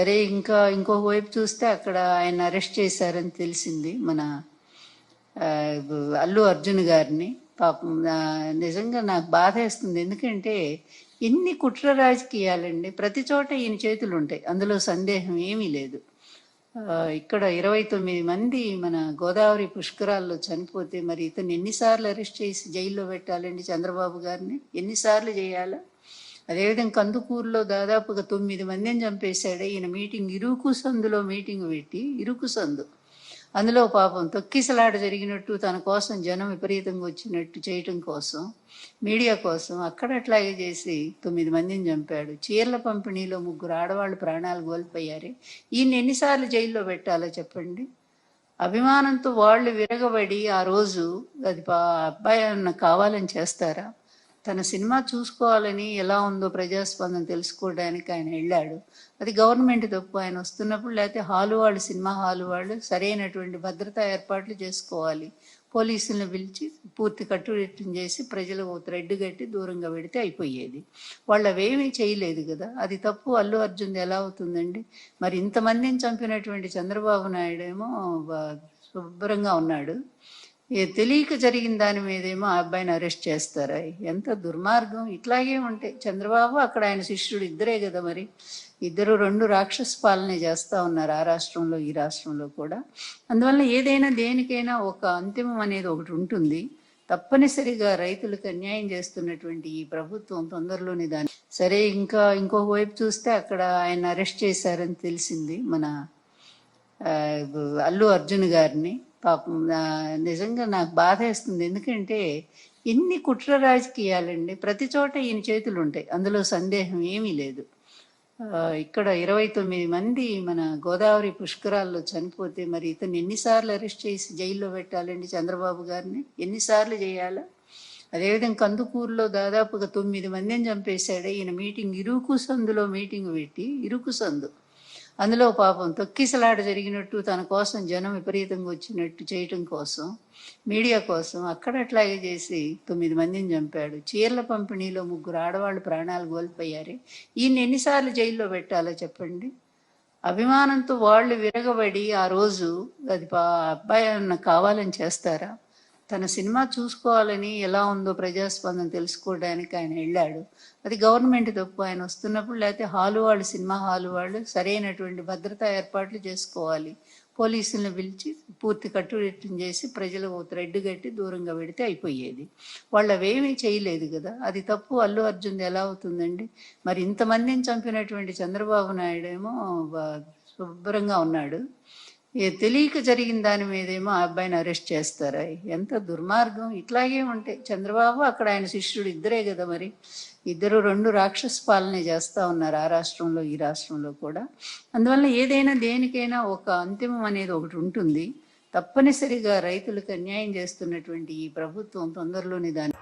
సరే ఇంకా ఇంకొక వైపు చూస్తే అక్కడ ఆయన అరెస్ట్ చేశారని తెలిసింది మన ఆ, అల్లు అర్జున్ గారిని. పాపం నిజంగా నాకు బాధ వేస్తుంది. ఎందుకంటే ఎన్ని కుట్ర రాజకీయాలండి, ప్రతి చోట ఈయన చేతులు ఉంటాయి, అందులో సందేహం ఏమీ లేదు. ఇక్కడ 29 మంది మన గోదావరి పుష్కరాల్లో చనిపోతే మరి ఇతను ఎన్నిసార్లు అరెస్ట్ చేసి జైల్లో పెట్టాలండి? చంద్రబాబు గారిని ఎన్నిసార్లు చేయాలా? అదేవిధంగా కందుకూరులో దాదాపుగా 9 మందిని చంపేశాడే ఈయన. ఇరుకు సందులో మీటింగ్ పెట్టి, ఇరుకు సందు, అందులో పాపం తొక్కిసలాట జరిగినట్టు, తన కోసం జనం విపరీతంగా వచ్చినట్టు చేయటం కోసం, మీడియా కోసం అక్కడ అట్లాగే చేసి 9 మందిని చంపాడు. చీరల పంపిణీలో 3 ఆడవాళ్ళు ప్రాణాలు కోల్పోయారే. ఈయన ఎన్నిసార్లు జైల్లో పెట్టాలో చెప్పండి? అభిమానంతో వాళ్ళు విరగబడి ఆ రోజు అది అబ్బాయి అన్న కావాలని చేస్తారా? తన సినిమా చూసుకోవాలని, ఎలా ఉందో ప్రజాస్పందన తెలుసుకోవడానికి ఆయన వెళ్ళాడు. అది గవర్నమెంట్ తప్పు. ఆయన వస్తున్నప్పుడు, లేకపోతే హాలు వాళ్ళు, సినిమా హాలు వాళ్ళు సరైనటువంటి భద్రతా ఏర్పాట్లు చేసుకోవాలి. పోలీసులను పిలిచి పూర్తి కట్టుదిట్టం చేసి ప్రజలు థ్రెడ్ కట్టి దూరంగా పెడితే అయిపోయేది. వాళ్ళు అవేమీ చేయలేదు కదా. అది తప్పు అల్లు అర్జున్ ఎలా అవుతుందండి? మరి ఇంతమందిని చంపినటువంటి చంద్రబాబు నాయుడు ఏమో శుభ్రంగా ఉన్నాడు. తెలియక జరిగిన దాని మీదేమో ఆ అబ్బాయిని అరెస్ట్ చేస్తారా? ఎంత దుర్మార్గం! ఇట్లాగే ఉంటే చంద్రబాబు, అక్కడ ఆయన శిష్యుడు ఇద్దరే కదా మరి. ఇద్దరు 2 రాక్షస పాలనే చేస్తూ ఉన్నారు, ఆ రాష్ట్రంలో ఈ రాష్ట్రంలో కూడా. అందువల్ల ఏదైనా దేనికైనా ఒక అంతిమం అనేది ఒకటి ఉంటుంది. తప్పనిసరిగా రైతులకు అన్యాయం చేస్తున్నటువంటి ఈ ప్రభుత్వం తొందరలోనే దాన్ని సరే ఇంకా ఇంకొక వైపు చూస్తే అక్కడ ఆయన అరెస్ట్ చేశారని తెలిసింది మన అల్లు అర్జున్ గారిని. పాపం నిజంగా నాకు బాధ వేస్తుంది. ఎందుకంటే ఎన్ని కుట్ర రాజకీయాలండి, ప్రతి చోట ఈయన చేతులు ఉంటాయి, అందులో సందేహం ఏమీ లేదు. ఇక్కడ 29 మంది మన గోదావరి పుష్కరాల్లో చనిపోతే మరి ఇతను ఎన్నిసార్లు అరెస్ట్ చేసి జైల్లో పెట్టాలండి? చంద్రబాబు గారిని ఎన్నిసార్లు చేయాలా? అదేవిధంగా కందుకూరులో దాదాపుగా 9 మందిని చంపేశాడే ఈయన. ఇరుకు సందులో మీటింగ్ పెట్టి, ఇరుకు సందు, అందులో పాపం తొక్కిసలాట జరిగినట్టు, తన కోసం జనం విపరీతంగా వచ్చినట్టు చేయటం కోసం, మీడియా కోసం అక్కడ అట్లాగే చేసి 9 మందిని చంపాడు. చీరల పంపిణీలో 3 ఆడవాళ్ళు ప్రాణాలు కోల్పోయారే. ఈయన ఎన్నిసార్లు జైల్లో పెట్టాలో చెప్పండి? అభిమానంతో వాళ్ళు విరగబడి ఆ రోజు అది అబ్బాయి అన్న కావాలని చేస్తారా? తన సినిమా చూసుకోవాలని, ఎలా ఉందో ప్రజాస్పందన తెలుసుకోవడానికి ఆయన వెళ్ళాడు. అది గవర్నమెంట్ తప్పు. ఆయన వస్తున్నప్పుడు, లేకపోతే హాలు వాళ్ళు, సినిమా హాలు వాళ్ళు సరైనటువంటి భద్రతా ఏర్పాట్లు చేసుకోవాలి. పోలీసులను పిలిచి పూర్తి కట్టుదిట్టం చేసి ప్రజలు థ్రెడ్ కట్టి దూరంగా పెడితే అయిపోయేది. వాళ్ళు అవేమీ చేయలేదు కదా. అది తప్పు అల్లు అర్జున్ ఎలా అవుతుందండి? మరి ఇంతమందిని చంపినటువంటి చంద్రబాబు నాయుడు ఏమో శుభ్రంగా ఉన్నాడు. తెలియక జరిగిన దాని మీదేమో ఆ అబ్బాయిని అరెస్ట్ చేస్తారా? ఎంత దుర్మార్గం! ఇట్లాగే ఉంటే చంద్రబాబు, అక్కడ ఆయన శిష్యుడు ఇద్దరే కదా మరి. ఇద్దరు 2 రాక్షస పాలనే చేస్తూ ఉన్నారు, ఆ రాష్ట్రంలో ఈ రాష్ట్రంలో కూడా. అందువల్ల ఏదైనా దేనికైనా ఒక అంతిమం అనేది ఒకటి ఉంటుంది. తప్పనిసరిగా రైతులకు అన్యాయం చేస్తున్నటువంటి ఈ ప్రభుత్వం తొందరలోనే దాన్ని